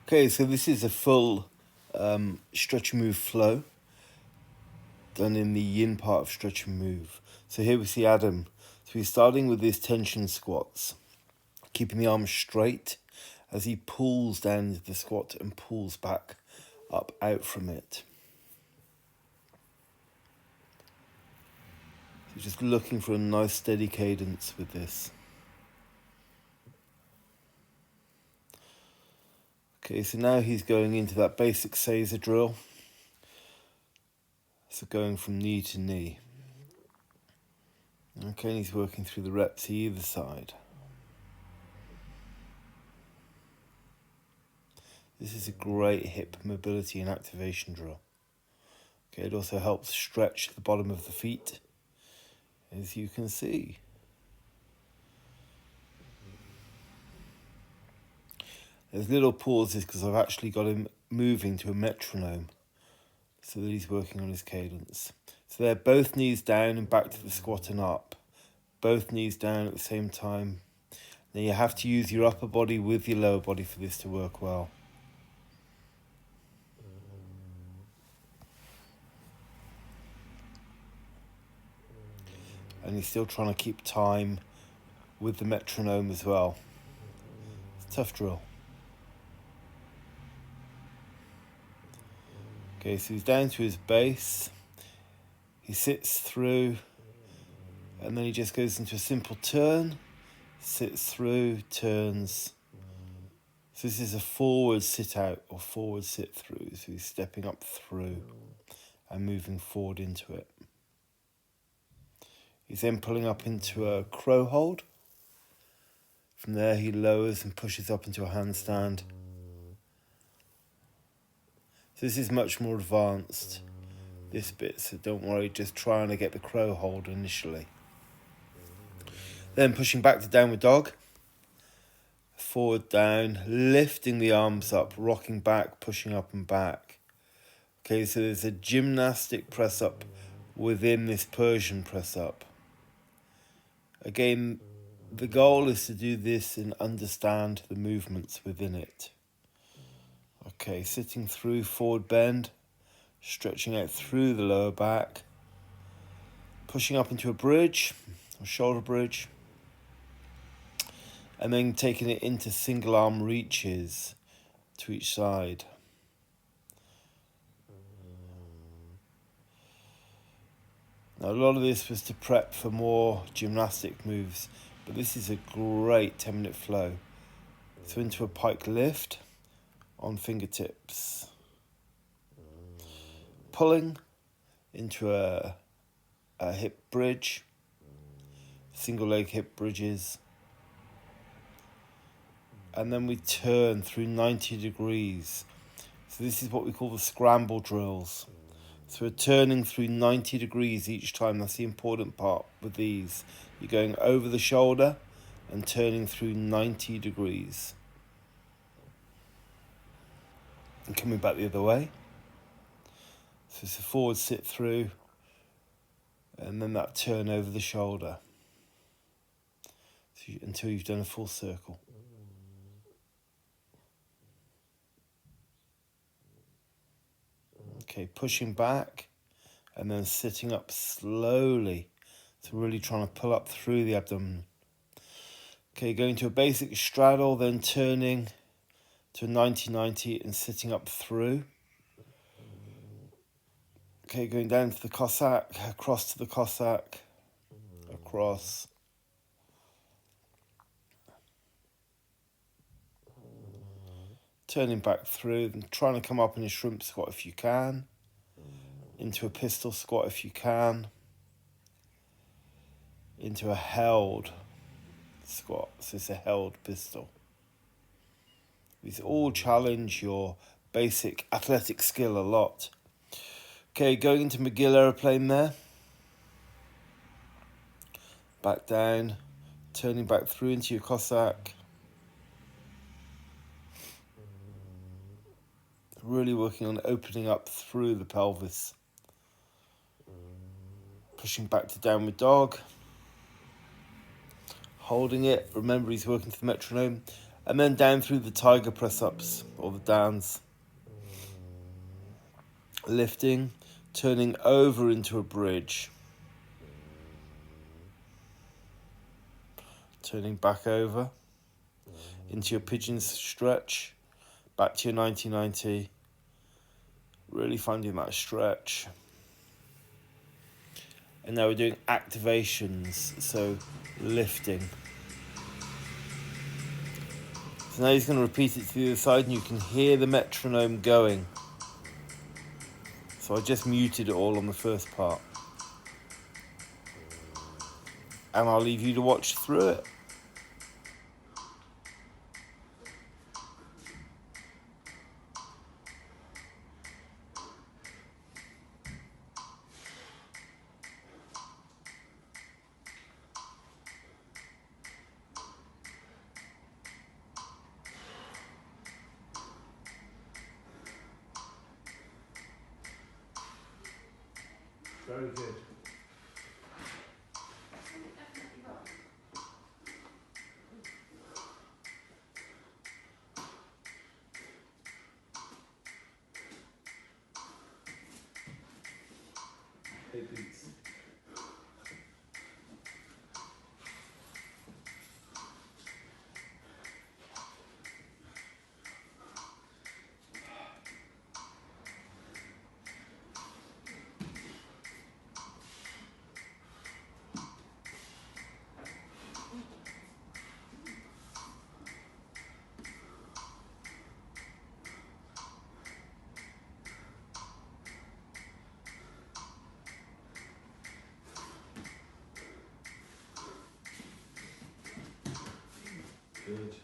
Okay, so this is a full stretch and move flow done in the yin part of stretch and move. So here we see Adam. So he's starting with his tension squats, keeping the arms straight as he pulls down into the squat and pulls back up out from it. So just looking for a nice steady cadence with this. Okay, so now he's going into that basic Caesar drill. So going from knee to knee. Okay, and he's working through the reps either side. This is a great hip mobility and activation drill. Okay, it also helps stretch the bottom of the feet, as you can see. There's little pauses because I've actually got him moving to a metronome so that he's working on his cadence. So they're both knees down and back to the squat and up. Both knees down at the same time. Now you have to use your upper body with your lower body for this to work well. And he's still trying to keep time with the metronome as well. It's a tough drill. Okay, so he's down to his base. He sits through, and then he just goes into a simple turn, sits through, turns. So this is a forward sit out or forward sit through. So he's stepping up through and moving forward into it. He's then pulling up into a crow hold. From there he lowers and pushes up into a handstand. So this is much more advanced, this bit, so don't worry, just trying to get the crow hold initially. Then pushing back to downward dog. Forward down, lifting the arms up, rocking back, pushing up and back. Okay, so there's a gymnastic press up within this Persian press up. Again, the goal is to do this and understand the movements within it. Okay, sitting through forward bend, stretching out through the lower back, pushing up into a bridge, or shoulder bridge, and then taking it into single arm reaches to each side. Now, a lot of this was to prep for more gymnastic moves, but this is a great 10-minute flow. So into a pike lift on fingertips. Pulling into a hip bridge, single leg hip bridges. And then we turn through 90 degrees. So this is what we call the scramble drills. So we're turning through 90 degrees each time. That's the important part with these. You're going over the shoulder and turning through 90 degrees. And coming back the other way. So it's a forward sit through. And then that turn over the shoulder. So until you've done a full circle. Okay, pushing back and then sitting up slowly. So really trying to pull up through the abdomen. Okay, going to a basic straddle, then turning to a 90-90 and sitting up through. Okay, going down to the Cossack, across to the Cossack, across. Turning back through and trying to come up in a shrimp squat if you can. Into a pistol squat if you can. Into a held squat. So it's a held pistol. These all challenge your basic athletic skill a lot. Okay, going into McGill aeroplane there. Back down. Turning back through into your Cossack. Really working on opening up through the pelvis. Pushing back to downward dog. Holding it. Remember, he's working to the metronome. And then down through the tiger press-ups, or the downs. Lifting, turning over into a bridge. Turning back over into your pigeon stretch, back to your 90-90. Really finding that stretch. And now we're doing activations, so lifting. So now he's going to repeat it to the other side, and you can hear the metronome going. So I just muted it all on the first part. And I'll leave you to watch through it. Very good. Big beats. Good.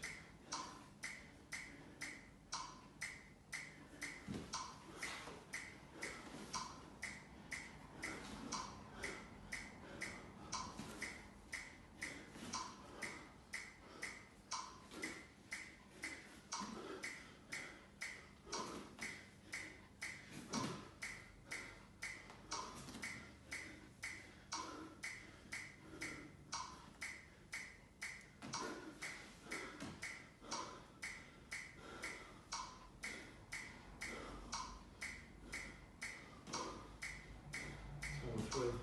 Through.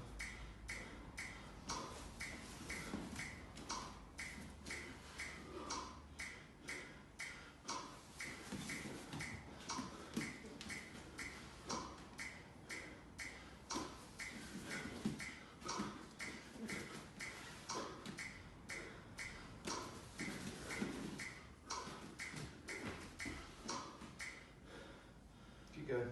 Keep going.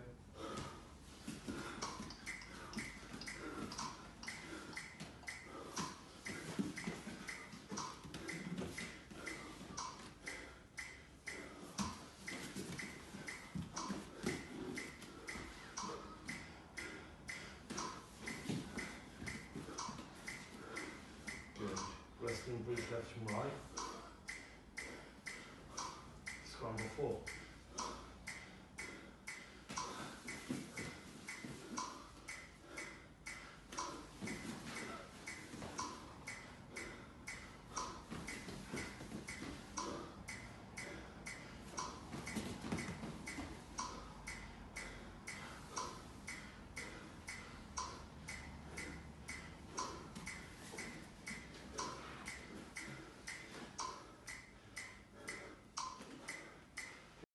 Resting bridge left and right. Scramble 4.